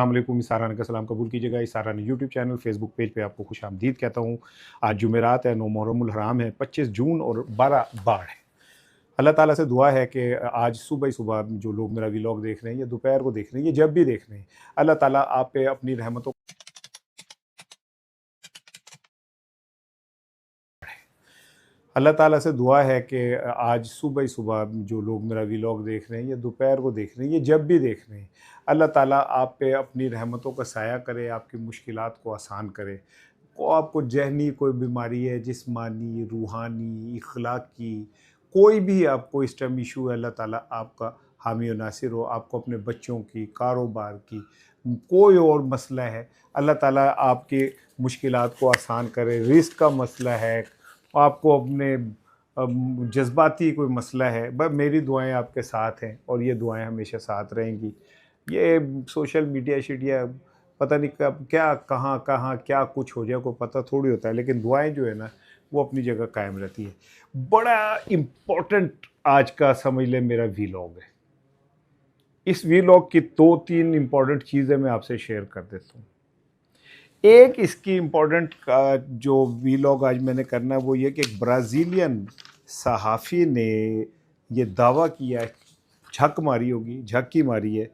अस्सलामुअलैकुम। इसाराना का सलाम कबूल कीजिएगा। इसाराना यूट्यूब चैनल, फेसबुक पेज पे आपको खुशामदीद कहता हूँ। आज जुमेरात है, 9 मुहर्रमुल हराम है, 25 जून और 12 बाढ़ है। अल्लाह ताला से दुआ है कि आज सुबह ही सुबह जो लोग मेरा व्लॉग देख रहे हैं या दोपहर को देख रहे हैं या जब भी देख रहे हैं, अल्लाह ताला आप पे अपनी रहमतों अल्लाह ताला से दुआ है कि आज सुबह ही सुबह जो लोग मेरा व्लॉग देख रहे हैं या दोपहर को देख रहे हैं या जब भी देख रहे हैं, अल्लाह ताला आप पे अपनी रहमतों का साया करे, आपकी मुश्किलात को आसान करे। को आपको ज़हनी कोई बीमारी है, जिस्मानी, रूहानी, इखलाकी, कोई भी आपको इस टाइम इशू है, अल्लाह ताला आपका हामी और नासिर हो। आपको अपने बच्चों की, कारोबार की, कोई और मसला है, अल्लाह ताला आपकी मुश्किलात को आसान करे। रिस्क का मसला है, आपको अपने जज्बाती कोई मसला है, बस मेरी दुआएं आपके साथ हैं और ये दुआएं हमेशा साथ रहेंगी। ये सोशल मीडिया शिडिया पता नहीं कब क्या कहाँ कहाँ क्या कुछ हो जाए, कोई पता थोड़ी होता है, लेकिन दुआएं जो है ना वो अपनी जगह कायम रहती है। बड़ा इम्पोर्टेंट आज का समझ ले मेरा व्लॉग है। इस व्लॉग की 2-3 इम्पोर्टेंट चीज़ें मैं आपसे शेयर कर देता हूँ। एक इसकी इम्पोर्टेंट का जो व्लॉग आज मैंने करना है वो ये कि एक ब्राज़ीलियन सहाफ़ी ने ये दावा किया है, झक्की मारी है।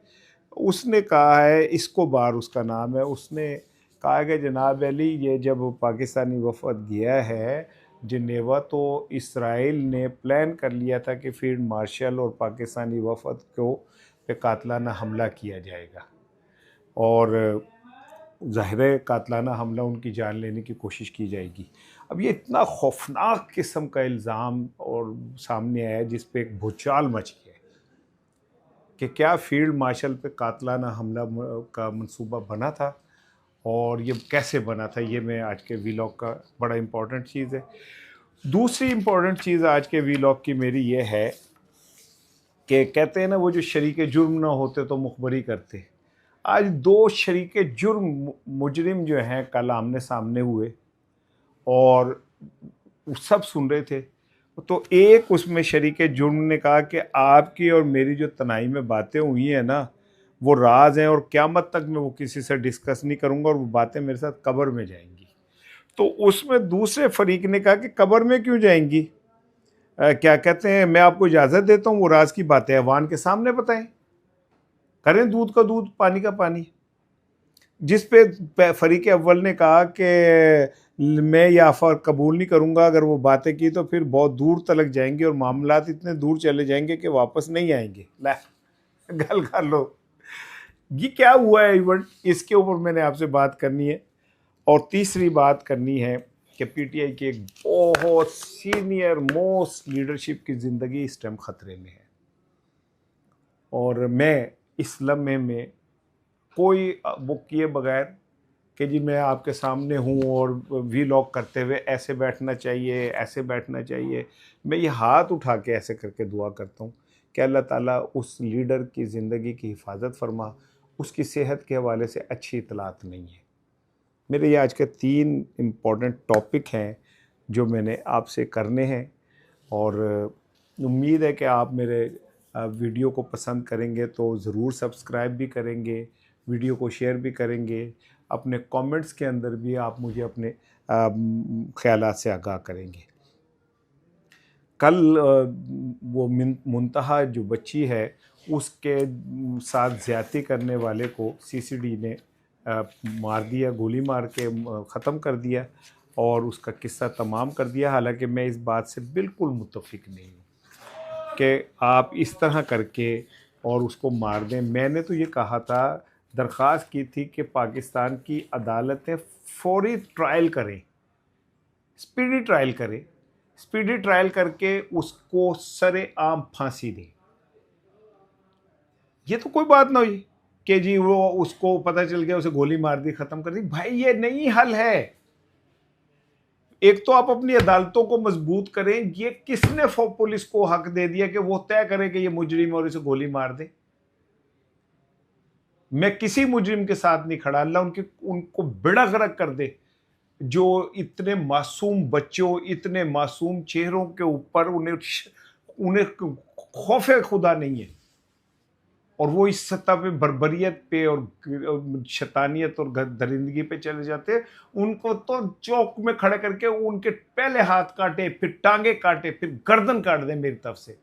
उसने कहा है, इस्कोबार उसका नाम है, उसने कहा है कि जनाब अली ये जब पाकिस्तानी वफ़द गया है जिनेवा तो इसराइल ने प्लान कर लिया था कि फील्ड मार्शल और पाकिस्तानी वफ़द को पे कातलाना हमला किया जाएगा और ज़ाहिर है कातलाना हमला उनकी जान लेने की कोशिश की जाएगी। अब ये इतना खौफनाक किस्म का इल्ज़ाम और सामने आया जिस पे एक भूचाल मच गया कि क्या फील्ड मार्शल पे कातलाना हमला का मंसूबा बना था और ये कैसे बना था। ये मैं आज के व्लॉग का बड़ा इम्पोर्टेंट चीज़ है। दूसरी इम्पोर्टेंट चीज़ आज के व्लॉग की मेरी ये है कि कहते हैं ना वो जो शरीके जुर्म ना होते तो मुखबरी करते। आज 2 शरीके जुर्म मुजरिम जो हैं कल आमने सामने हुए और सब सुन रहे थे। तो एक उसमें शरीके जुर्म ने कहा कि आपकी और मेरी जो तनाई में बातें हुई हैं ना वो राज हैं और क़यामत तक मैं वो किसी से डिस्कस नहीं करूँगा और वो बातें मेरे साथ कब्र में जाएंगी। तो उसमें दूसरे फरीक ने कहा कि कब्र में क्यों जाएंगी, क्या कहते हैं, मैं आपको इजाज़त देता हूँ वो राज की बातें अवान के सामने बताएं, करें दूध का दूध पानी का पानी। जिस पे फरीक अव्वल ने कहा कि मैं ये ऑफ़र कबूल नहीं करूँगा, अगर वो बातें की तो फिर बहुत दूर तलक जाएंगे और मामलात इतने दूर चले जाएंगे कि वापस नहीं आएंगे। ला गल कर लो, ये क्या हुआ है इवेंट, इसके ऊपर मैंने आपसे बात करनी है। और तीसरी बात करनी है कि पीटीआई की एक बहुत सीनियर मोस्ट लीडरशिप की ज़िंदगी इस टाइम ख़तरे में है और मैं इस लम्हे में कोई बुक किए बगैर कि जी मैं आपके सामने हूँ और व्लॉग करते हुए ऐसे बैठना चाहिए, ऐसे बैठना चाहिए, मैं ये हाथ उठा के ऐसे करके दुआ करता हूँ कि अल्लाह ताला उस लीडर की ज़िंदगी की हिफाजत फरमा। उसकी सेहत के हवाले से अच्छी इतलात नहीं है। मेरे ये आज के 3 इम्पॉर्टेंट टॉपिक हैं जो मैंने आपसे करने हैं और उम्मीद है कि आप मेरे वीडियो को पसंद करेंगे तो ज़रूर सब्सक्राइब भी करेंगे, वीडियो को शेयर भी करेंगे, अपने कमेंट्स के अंदर भी आप मुझे अपने ख़यालात से आगाह करेंगे। कल वो मुंतहा जो बच्ची है उसके साथ ज़्यादती करने वाले को सीसीडी ने मार दिया, गोली मार के ख़त्म कर दिया और उसका किस्सा तमाम कर दिया। हालांकि मैं इस बात से बिल्कुल मुत्तफ़िक नहीं हूँ कि आप इस तरह करके और उसको मार दें। मैंने तो ये कहा था, दरख्वास्त की थी कि पाकिस्तान की अदालतें फ़ौरी ट्रायल करें, स्पीडी ट्रायल करें, स्पीडी ट्रायल करके उसको सरेआम फांसी दें। ये तो कोई बात ना हुई कि जी वो उसको पता चल गया, उसे गोली मार दी, ख़त्म कर दी। भाई ये नहीं हल है। एक तो आप अपनी अदालतों को मजबूत करें। ये किसने पुलिस को हक दे दिया कि वो तय करे कि ये मुजरिम और इसे गोली मार दे। मैं किसी मुजरिम के साथ नहीं खड़ा, अल्लाह उनको बेड़ा गर्क कर दे जो इतने मासूम बच्चों, इतने मासूम चेहरों के ऊपर उन्हें खौफ खुदा नहीं है। और वो इस सतह पे बर्बरियत पे और शैतानियत और दरिंदगी पे चले जाते, उनको तो चौक में खड़े करके उनके पहले हाथ काटे, फिर टांगे काटे, फिर गर्दन काट दे मेरी तरफ से।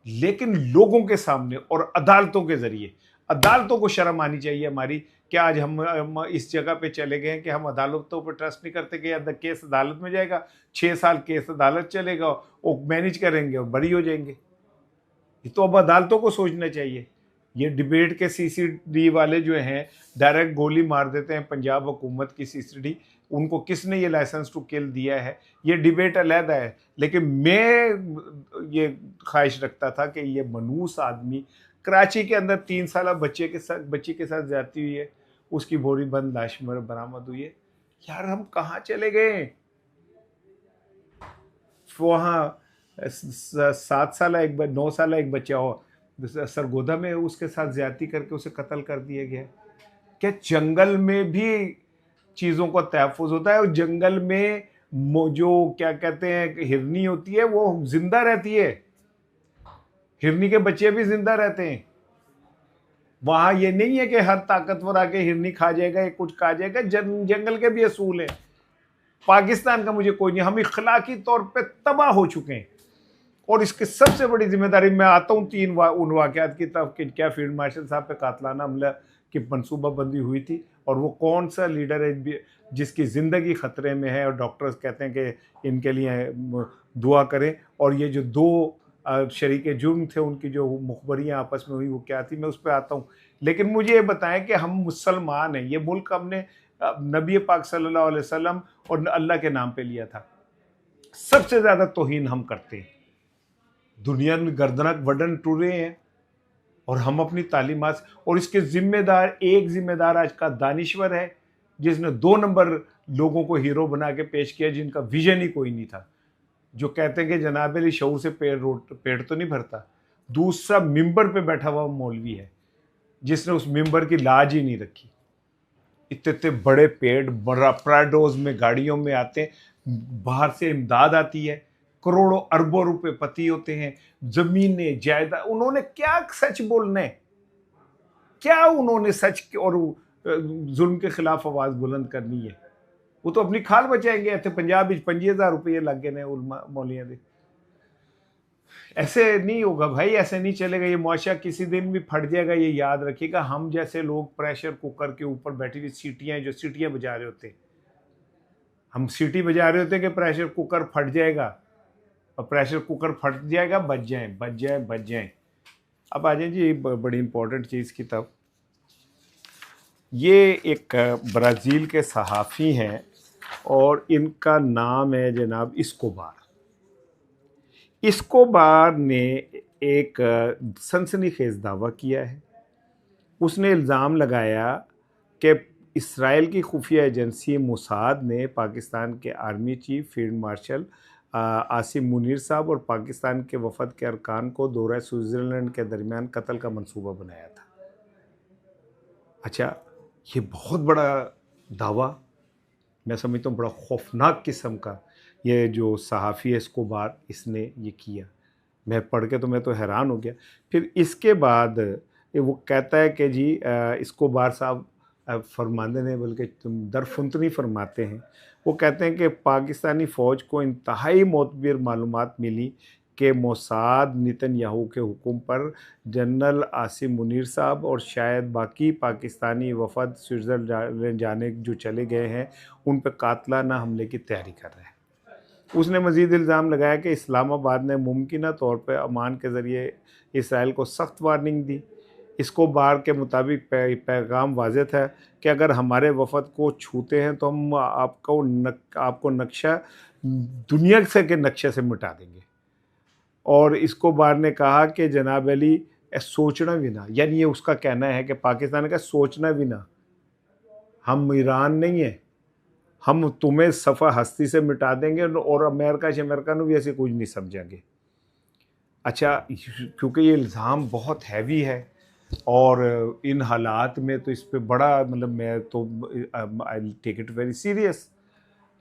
लेकिन लोगों के सामने और अदालतों के जरिए, अदालतों को शर्म आनी चाहिए हमारी कि आज हम इस जगह पे चले गए हैं कि हम अदालतों पर ट्रस्ट नहीं करते कि केस अदालत में जाएगा, 6 साल केस अदालत चलेगा, वो मैनेज करेंगे और बरी हो जाएंगे। ये तो अब अदालतों को सोचना चाहिए। ये डिबेट के सीसीडी वाले जो हैं डायरेक्ट गोली मार देते हैं पंजाब हुकूमत की सीसीडी, उनको किसने ये लाइसेंस टू किल दिया है, ये डिबेट अलहदा है। लेकिन मैं ये ख्वाहिश रखता था कि ये मनूस आदमी कराची के अंदर 3 साल बच्ची के साथ जाती हुई है, उसकी बोरी बंद लाश बरामद हुई है। यार हम कहाँ चले गए? वहाँ 7 साल एक 9 साल एक बच्चा हो सरगोदा में, उसके साथ ज्यादती करके उसे कत्ल कर दिया गया। क्या जंगल में भी चीज़ों का तहफ़्फ़ुज़ होता है? और जंगल में जो क्या कहते हैं हिरनी होती है वो जिंदा रहती है, हिरनी के बच्चे भी जिंदा रहते हैं। वहां ये नहीं है कि हर ताकतवर आके हिरनी खा जाएगा या कुछ खा जाएगा, जंगल के भी असूल हैं। पाकिस्तान का मुझे कोई नहीं, हम इखलाकी तौर पे तबाह हो चुके हैं। और इसकी सबसे बड़ी जिम्मेदारी, मैं आता हूँ उन वाक़यात की तरफ कि क्या फील्ड मार्शल साहब पे कातलाना हमला की मनसूबाबंदी हुई थी, और वो कौन सा लीडर है जिसकी ज़िंदगी ख़तरे में है, और डॉक्टर्स कहते हैं कि इनके लिए दुआ करें। और ये जो 2 शरीके जुर्म थे, उनकी जो मुखबरियाँ आपस में हुई वो क्या थी, मैं उस पर आता हूँ। लेकिन मुझे ये बताएं कि हम मुसलमान हैं, ये मुल्क हमने नबी पाक सल्लल्लाहु अलैहि वसल्लम और अल्लाह के नाम पे लिया था। सबसे ज़्यादा तौहीन हम करते हैं, दुनिया में गर्दनक वडन टूरे हैं, और हम अपनी तालीमात, और इसके एक जिम्मेदार आज का दानिश्वर है जिसने 2 नंबर लोगों को हीरो बना के पेश किया, जिनका विजन ही कोई नहीं था, जो कहते हैं कि जनाब अली शऊर से पेट तो नहीं भरता। दूसरा मिंबर पे बैठा हुआ मौलवी है जिसने उस मिंबर की लाज ही नहीं रखी। इतने बड़े पेड़ बड़ा प्राडोज में गाड़ियों में आते हैं, बाहर से इमदाद आती है, करोड़ों अरबों रुपए पति होते हैं, जमीनें जायदाद, उन्होंने क्या सच बोलना है? क्या उन्होंने सच और जुल्म के खिलाफ आवाज बुलंद करनी है? वो तो अपनी खाल बचाएंगे। इतने पंजाब 25,000 रुपये लग गए ने मौलिया दे। ऐसे नहीं होगा भाई, ऐसे नहीं चलेगा। ये मुआशरा किसी दिन भी फट जाएगा, ये याद रखिएगा। हम जैसे लोग प्रेशर कुकर के ऊपर बैठी हुई सीटियां, जो सीटियां बजा रहे होते हैं, हम सीटी बजा रहे होते हैं कि प्रेशर कुकर फट जाएगा, और प्रेशर कुकर फट जाएगा, बच जाए बच जाए बच जाए। अब आ जाए जी बड़ी इंपॉर्टेंट चीज़ की तरफ। ये एक ब्राज़ील के सहाफ़ी हैं और इनका नाम है जनाब इस्कोबार। इस्कोबार ने एक सनसनीखेज़ दावा किया है। उसने इल्ज़ाम लगाया कि इसराइल की खुफिया एजेंसी मोसाद ने पाकिस्तान के army chief field marshal Asim Munir साहब और पाकिस्तान के वफद के अरकान को दौरा स्विट्ज़रलैंड के दरमियान कत्ल का मंसूबा बनाया था। अच्छा, ये बहुत बड़ा दावा, मैं समझता हूँ बड़ा खौफनाक किस्म का। ये जो सहाफ़ी है इस्कोबार, इसने ये किया। मैं पढ़ के तो मैं तो हैरान हो गया। फिर इसके बाद वो कहता है कि जी इस्कोबार साहब फरमाते हैं, बल्कि दरफुंतनी फरमाते हैं। वो कहते हैं कि पाकिस्तानी फ़ौज को इंतहाई मोतबर मालूमात मिली कि मोसाद नेतन्याहू के हुक्म पर जनरल आसिम मुनीर साहब और शायद बाकी पाकिस्तानी वफद स्विट्ज़रलैंड जाने जो चले गए हैं, उन पर कातलाना हमले की तैयारी कर रहे हैं। उसने मज़ीद इल्ज़ाम लगाया कि इस्लामाबाद ने मुमकिन तौर पर अमान के ज़रिए इसराइल को सख्त वार्निंग दी। इस्कोबार के मुताबिक पैगाम वाज़ेह था कि अगर हमारे वफद को छूते हैं तो हम आपको नक्शा दुनिया से के नक्शे से मिटा देंगे। और इस्कोबार ने कहा कि जनाब अली सोचना भी ना, यानी ये उसका कहना है कि पाकिस्तान का सोचना भी ना, हम ईरान नहीं है, हम तुम्हें सफ़ा हस्ती से मिटा देंगे और अमेरिका भी ऐसे कुछ नहीं समझेंगे। अच्छा, क्योंकि ये इल्ज़ाम बहुत हैवी है और इन हालात में तो इस पे बड़ा मतलब मैं तो I take it very serious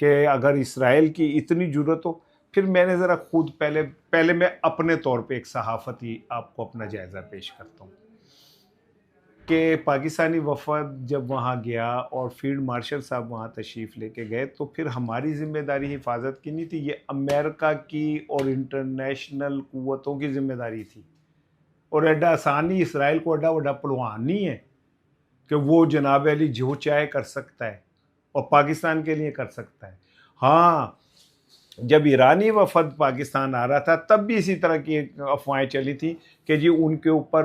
कि अगर इसराइल की इतनी ज़रूरत हो। फिर मैंने ज़रा खुद पहले पहले मैं अपने तौर पे एक सहाफ़ती आपको अपना जायज़ा पेश करता हूँ कि पाकिस्तानी वफ़द जब वहाँ गया और फ़ील्ड मार्शल साहब वहाँ तशरीफ़ लेके गए, तो फिर हमारी ज़िम्मेदारी हिफाजत की नहीं थी, ये अमेरिका की और इंटरनेशनल क़ुव्वतों की ज़िम्मेदारी थी। और एडा आसान ही इसराइल को एडा वड्डा पहलवान नहीं है कि वो जनाब अली जो चाहे कर सकता है और पाकिस्तान के लिए कर सकता है। हाँ, जब ईरानी वफ़द पाकिस्तान आ रहा था तब भी इसी तरह की अफ़वाहें चली थी कि जी उनके ऊपर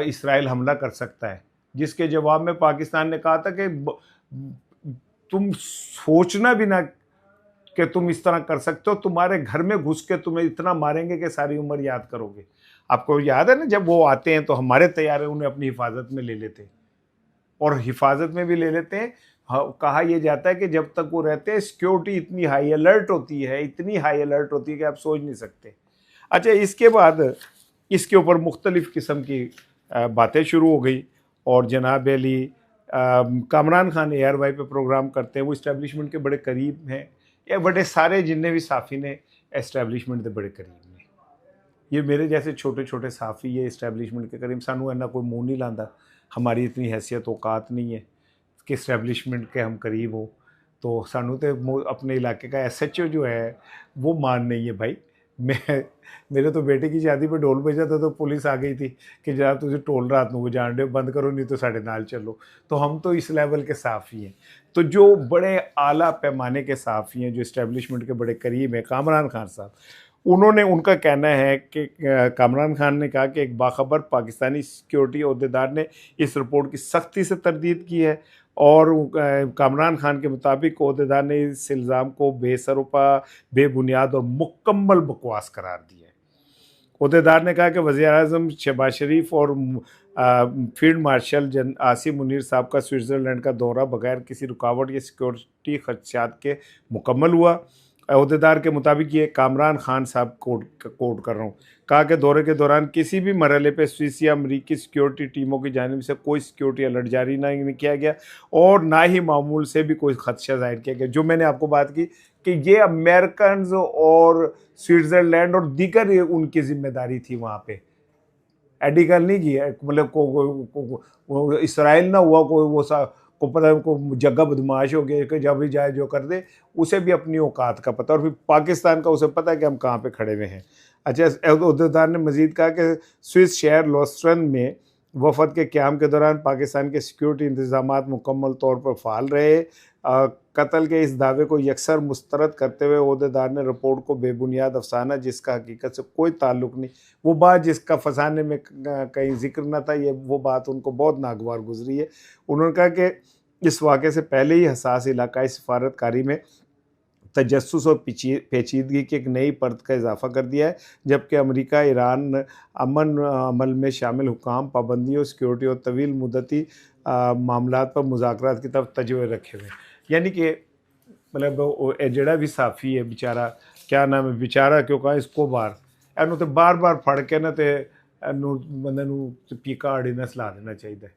इसराइल हमला कर सकता है, जिसके जवाब में पाकिस्तान ने कहा था कि तुम सोचना भी ना कि तुम इस तरह कर सकते हो, तुम्हारे घर में घुस के तुम्हें इतना मारेंगे कि सारी उम्र याद करोगे। आपको याद है ना, जब वो आते हैं तो हमारे तैयारे उन्हें अपनी हिफाजत में ले लेते हैं, और हिफाजत में भी ले लेते हैं। कहा यह जाता है कि जब तक वो रहते हैं सिक्योरिटी इतनी हाई अलर्ट होती है, इतनी हाई अलर्ट होती है कि आप सोच नहीं सकते। अच्छा, इसके बाद इसके ऊपर मुख्तलिफ़ किस्म की बातें शुरू हो गई, और जनाब अली कामरान खान ARY पे प्रोग्राम करते हैं, वो इस्टेब्लिशमेंट के बड़े करीब हैं, या बड़े सारे जिन्ने भी साफ़ी ने इस्टेब्लिशमेंट के बड़े करीब ने। ये मेरे जैसे छोटे छोटे साफ़ी ये इस्टेब्लिशमेंट के करीब, सानू इन्ना कोई मुँह नहीं लांदा, हमारी इतनी हैसियत औकात नहीं है कि इस्टेब्लिशमेंट के हम करीब हो, तो सानू तो अपने इलाके का SHO जो है वो मान नहीं है भाई। मैं मेरे तो बेटे की शादी पे ढोल बजा था तो पुलिस आ गई थी कि जरा तुझे ढोल रात को बजान दे, बंद करो नहीं तो साढ़े नाल चलो। तो हम तो इस लेवल के साफ़ी हैं। तो जो बड़े आला पैमाने के साफ़ी हैं, जो इस्टेब्लिशमेंट के बड़े करीब हैं, कामरान खान साहब, उन्होंने, उनका कहना है कि कामरान खान ने कहा कि एक बाखबर पाकिस्तानी सिक्योरिटी अहदेदार ने इस रिपोर्ट की सख्ती से तरदीद की है, और कामरान खान के मुताबिक अहदेदार ने इस इल्ज़ाम को बेसरोपा, बेबुनियाद और मुकम्मल बकवास करार दिया है। अहदेदार ने कहा कि वज़ीर-ए-आज़म शहबाज शरीफ और फील्ड मार्शल आसिम मुनीर साहब का स्विट्ज़रलैंड का दौरा बगैर किसी रुकावट या सिक्योरिटी खदशात के मुकम्मल हुआ। अहदेदार के मुताबिक ये कामरान खान साहब कोट कर रहा हूँ, कहा कि दौरे के दौरान किसी भी मरहले पे स्विस या अमरीकी सिक्योरिटी टीमों की जानिब से कोई सिक्योरिटी अलर्ट जारी नहीं किया गया, और ना ही मामूल से भी कोई खदशा जाहिर किया गया। जो मैंने आपको बात की कि ये अमेरिकन और स्विट्ज़रलैंड और दीगर उनकी जिम्मेदारी थी वहाँ पे, एडी गल नहीं की है, मतलब को इसराइल ना हुआ कोई वो सा को पता को जगह बदमाश हो गया कि जब भी जाए जो कर दे, उसे भी अपनी औकात का पता, और फिर पाकिस्तान का उसे पता है कि हम कहाँ पे खड़े हुए हैं। अच्छा, अहदेदार ने मजीद कहा कि स्विस शहर लॉस्ट्रन में वफद के क़याम के दौरान पाकिस्तान के सिक्योरिटी इंतजामात मुकम्मल तौर पर फ़ाल रहे। कत्ल के इस दावे को यकसर मुस्तरद करते हुए अहदेदार ने रिपोर्ट को बेबुनियाद अफसाना, जिसका हकीकत से कोई ताल्लुक़ नहीं, वो बात जिसका फसाने में कहीं जिक्र न था, ये वो बात उनको बहुत नागवार गुजरी है। उन्होंने कहा कि इस वाक़े से पहले ही हसास इलाकाई सफारतकारी में तजस्सुस और पेचीदगी की एक नई परत का इजाफा कर दिया है, जबकि अमेरिका, ईरान अमन अमल में शामिल हुकाम पाबंदियों, सिक्योरिटी और तवील मुद्दती मामलात पर मुज़ाकरात की तरफ तजव्वे रखे हुए हैं। यानी कि मतलब जड़ा भी साफ़ी है बेचारा, क्या नाम है बेचारा, क्यों कहा इसको बार एनू तो बार बार फड़ के ना तो बंदे नू पीका आड़ी ना सला देना चाहिए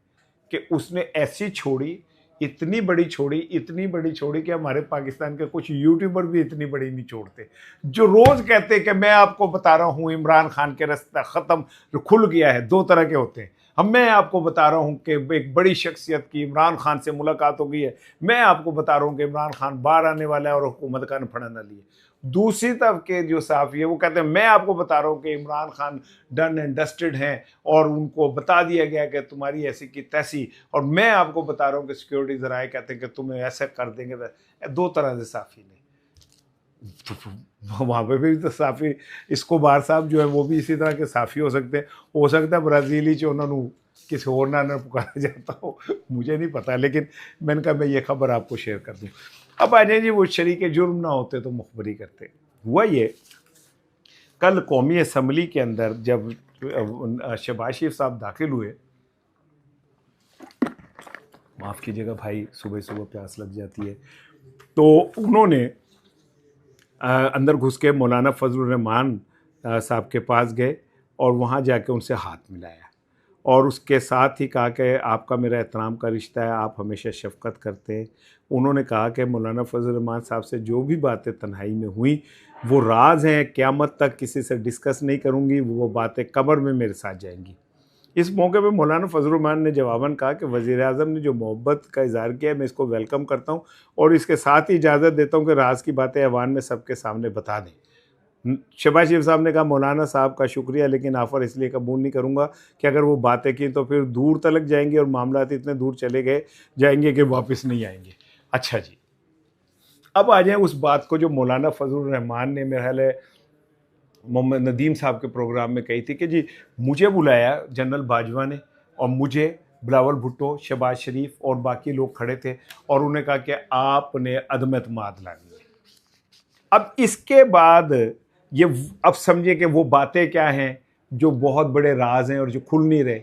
कि उसने ऐसी छोड़ी, इतनी बड़ी छोड़ी, इतनी बड़ी छोड़ी कि हमारे पाकिस्तान के कुछ यूट्यूबर भी इतनी बड़ी नहीं छोड़ते, जो रोज़ कहते हैं कि मैं आपको बता रहा हूँ इमरान खान के रास्ता ख़त्म खुल गया है। दो तरह के होते हैं, मैं आपको बता रहा हूँ कि एक बड़ी शख्सियत की इमरान खान से मुलाकात हो गई है, मैं आपको बता रहा हूँ कि इमरान खान बाहर आने वाला है और हुकूमत का नफड़ा न लिए। दूसरी तरफ के जो साफ़ी है वो कहते हैं मैं आपको बता रहा हूँ कि Imran Khan done and dusted हैं और उनको बता दिया गया कि तुम्हारी ऐसी की तैसी, और मैं आपको बता रहा हूँ कि सिक्योरिटी ज़राए कहते हैं कि तुम्हें ऐसा कर देंगे। दो तरह से साफ़ी ने, तो वहाँ पे भी तो साफ़ी इस्कोबार साहब जो है वो भी इसी तरह के साफ़ी हो सकते हैं। हो सकता है ब्राज़ीली च उन्होंने किसी और ना पुकारा जाता हो, मुझे नहीं पता, लेकिन मैंने कहा मैं ये खबर आपको शेयर कर दूँ। अब आ जाए जी, वो शरीक जुर्म ना होते तो मुखबरी करते। हुआ ये, कल कौमी असम्बली के अंदर जब शहबाज शरीफ साहब दाखिल हुए, माफ़ कीजिएगा भाई, सुबह सुबह प्यास लग जाती है, तो उन्होंने अंदर घुस के मौलाना फजलुर रहमान साहब के पास गए और वहाँ जाके उनसे हाथ मिलाया, और उसके साथ ही कहा कि आपका मेरा एहतराम का रिश्ता है, आप हमेशा शफ़क़त करते हैं। उन्होंने कहा कि मौलाना फजल रहमान साहब से जो भी बातें तन्हाई में हुई वो राज हैं, क़यामत तक किसी से डिस्कस नहीं करूँगी, वो बातें कब्र में मेरे साथ जाएंगी। इस मौके पे मौलाना फजल रहमान ने जवाबन कहा कि वज़ीर-ए-आज़म ने जो मोहब्बत का इज़हार किया है, मैं इसको वेलकम करता हूँ और इसके साथ ही इजाज़त देता हूँ कि राज की बातें ऐवान में सबके सामने बता दें। शहबाज शरीफ साहब ने कहा, मौलाना साहब का शुक्रिया, लेकिन ऑफ़र इसलिए कबूल नहीं करूँगा कि अगर वो बातें की तो फिर दूर तलक जाएंगे और मामलात इतने दूर चले गए जाएंगे कि वापस नहीं आएंगे। अच्छा जी, अब आ जाएँ उस बात को जो मौलाना फजल रहमान ने मेरा ख्याल है मोहम्मद नदीम साहब के प्रोग्राम में कही थी कि जी मुझे बुलाया जनरल बाजवा ने और मुझे बिलावल भुट्टो, शहबाज शरीफ और बाकी लोग खड़े थे और उन्होंने कहा कि आपने अदम एतमाद लानी है। अब इसके बाद ये अब समझिए कि वो बातें क्या हैं जो बहुत बड़े राज हैं और जो खुल नहीं रहे,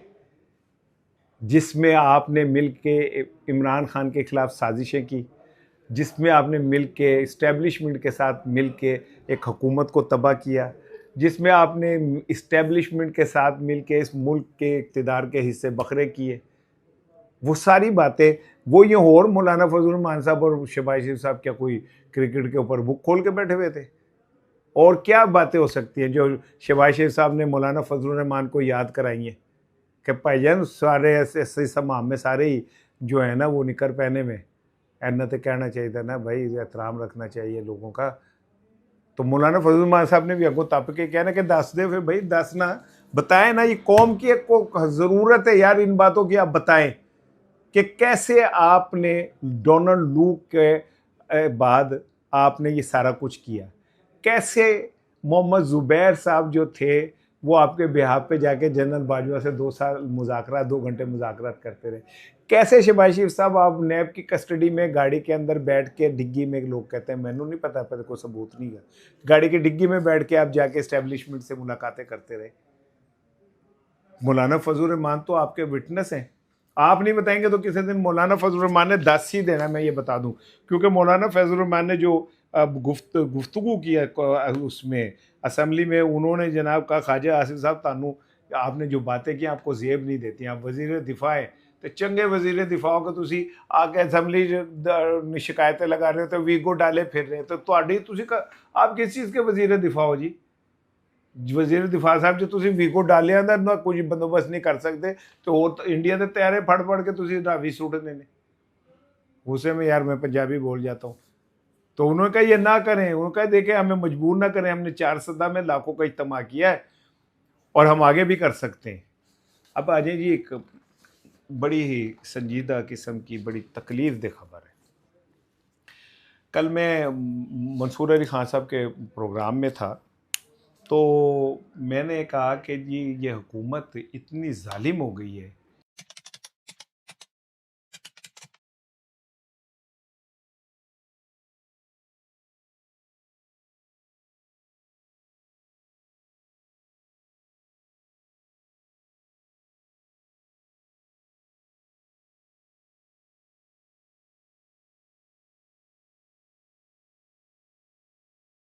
जिसमें आपने मिल के इमरान खान के खिलाफ साजिशें की, जिसमें आपने मिल के इस्टेब्लिशमेंट के साथ मिल के एक हुकूमत को तबाह किया, जिसमें आपने इस्टेब्लिशमेंट के साथ मिल के इस मुल्क के इक़्तिदार के हिस्से बखरे किए, वो सारी बातें वो ये और मौलाना फजल रहमान साहब और शहबाज शरीफ साहब क्या कोई क्रिकेट के ऊपर बुक खोल के बैठे हुए थे? और क्या बातें हो सकती हैं जो शहबाज शरीफ साहब ने मौलाना फजल रहमान को याद कराई हैं कि भाईजान सारे ऐसे समाम में सारे ही जो है ना वो निकर पहने में ऐना तो कहना चाहिए था ना भाई, एहतराम रखना चाहिए लोगों का। तो मौलाना फजल रहमान साहब ने भी अगो तप के कहना कि दस दे, फिर भाई दस ना बताएं ना, ये कौम की एक को ज़रूरत है यार इन बातों की, आप बताएं कि कैसे आपने डोनाल्ड लू के बाद आपने ये सारा कुछ किया, कैसे मोहम्मद ज़ुबैर साहब जो थे वो आपके बिहाफ पे जाके जनरल बाजवा से 2 साल मुज़ाकरात 2 घंटे मुज़ाकरात करते रहे, कैसे शहबाज शरीफ साहब आप नैब की कस्टडी में गाड़ी के अंदर बैठ के डिग्गी में, लोग कहते हैं मैनू नहीं पता, पर कोई सबूत नहीं है, गाड़ी की डिग्गी में बैठ के आप जाके इस्टेब्लिशमेंट से मुलाकातें करते रहे। मौलाना फजल रहमान तो आपके विटनेस हैं, आप नहीं बताएंगे तो किसी दिन मौलाना फजल रहमान ने 10 ही देना, मैं ये बता दूं, क्योंकि मौलाना फजल रहमान ने जो गुफ्तगू किया उसमें असम्बली में, उन्होंने जनाब कहा ख्वाजा आसिफ साहब तानू आपने जो बातें की आपको जेब नहीं देती, आप वजीर दिफा है तो चंगे वजीर दिफा हो कि आके असम्बली शिकायतें लगा रहे हो तो वीगो डाले फिर रहे तो आप किस चीज़ के वजीर दिफा हो जी? वजीर दिफा साहब जो तुम वीगो डालिया ना कुछ बंदोबस्त नहीं कर सकते तो इंडिया के तैयारे फड़ फड़ के तुम रावी सुट देने। गुस्से में यार मैं पंजाबी बोल जाता हूँ। तो उन्होंने कहा ये ना करें, उन्होंने कहा देखें हमें मजबूर ना करें, हमने 4 सदा में लाखों का इज्तिमा किया है और हम आगे भी कर सकते हैं। अब आ जाए जी एक बड़ी ही संजीदा किस्म की बड़ी तकलीफ दे खबर है। कल मैं मंसूर अली खान साहब के प्रोग्राम में था तो मैंने कहा कि जी ये हुकूमत इतनी जालिम हो गई है